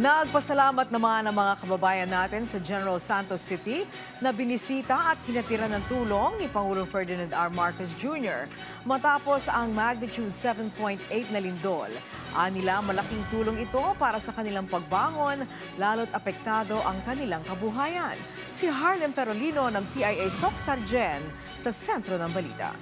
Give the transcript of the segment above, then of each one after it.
Nagpasalamat naman ang mga kababayan natin sa General Santos City na binisita at hinatiran ng tulong ni Pangulong Ferdinand R. Marcos Jr. matapos ang magnitude 7.8 na lindol. Anila malaking tulong ito para sa kanilang pagbangon, lalo't apektado ang kanilang kabuhayan. Si Harlem Ferolino ng PIA Soc-Sargen sa sentro ng balita.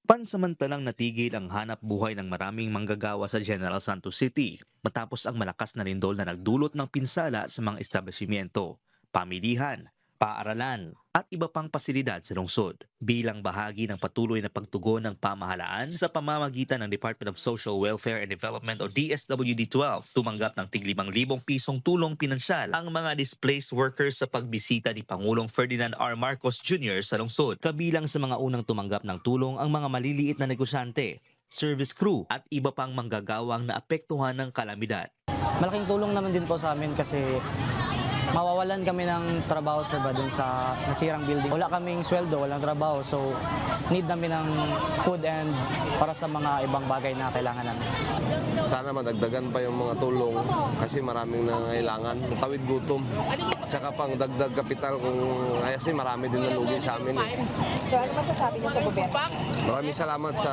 Pansamantalang natigil ang hanap buhay ng maraming manggagawa sa General Santos City matapos ang malakas na lindol na nagdulot ng pinsala sa mga establishmento, pamilihan, paaralan at iba pang pasilidad sa lungsod. Bilang bahagi ng patuloy na pagtugon ng pamahalaan sa pamamagitan ng Department of Social Welfare and Development o DSWD-12, tumanggap ng tig-5,000 pisong tulong pinansyal ang mga displaced workers sa pagbisita ni Pangulong Ferdinand R. Marcos Jr. sa lungsod. Kabilang sa mga unang tumanggap ng tulong ang mga maliliit na negosyante, service crew at iba pang manggagawang naapektuhan ng kalamidad. Malaking tulong naman din po sa amin kasi mawawalan kami ng trabaho sir ba dun sa nasirang building. Wala kaming sweldo, walang trabaho, so need namin ng food and para sa mga ibang bagay na kailangan namin. Sana madagdagan pa yung mga tulong kasi maraming nangailangan. Tawid gutom, tsaka pang dagdag kapital kung kasi marami din nalugi sa amin. So ano masasabi niyo sa gobyerno? Maraming salamat sa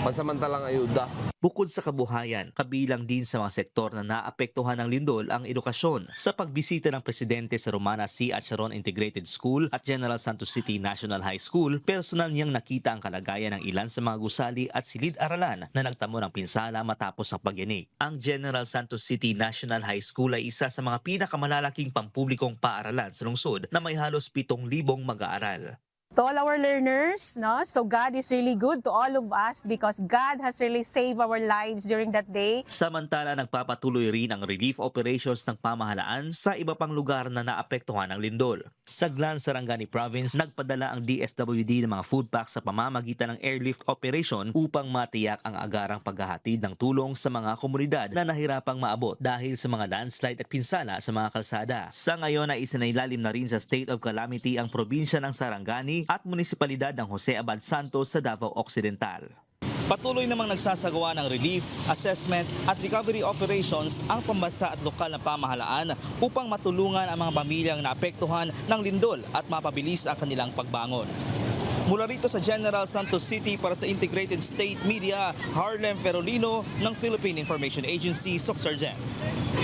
pansamantalang ayuda. Bukod sa kabuhayan, kabilang din sa mga sektor na naapektuhan ng lindol ang edukasyon. Sa pagbisita ng presidente sa Romana C. Acharon Integrated School at General Santos City National High School, personal niyang nakita ang kalagayan ng ilan sa mga gusali at silid-aralan na nagtamo ng pinsala matapos ang pagyanig. Ang General Santos City National High School ay isa sa mga pinakamalalaking pampublikong paaralan sa lungsod na may halos 7,000 mag-aaral. To all our learners, no? So God is really good to all of us because God has really saved our lives during that day. Samantala, nagpapatuloy rin ang relief operations ng pamahalaan sa iba pang lugar na naapektuhan ng lindol. Sa Glan, Sarangani Province, nagpadala ang DSWD ng mga food packs sa pamamagitan ng airlift operation upang matiyak ang agarang paghahatid ng tulong sa mga komunidad na nahirapang maabot dahil sa mga landslide at pinsala sa mga kalsada. Sa ngayon ay isinailalim na rin sa state of calamity ang probinsya ng Sarangani at munisipalidad ng Jose Abad Santos sa Davao Occidental. Patuloy namang nagsasagawa ng relief, assessment at recovery operations ang pambansa at lokal na pamahalaan upang matulungan ang mga pamilyang naapektuhan ng lindol at mapabilis ang kanilang pagbangon. Mula rito sa General Santos City para sa Integrated State Media, Harlem Ferolino ng Philippine Information Agency, Soc-Sargen.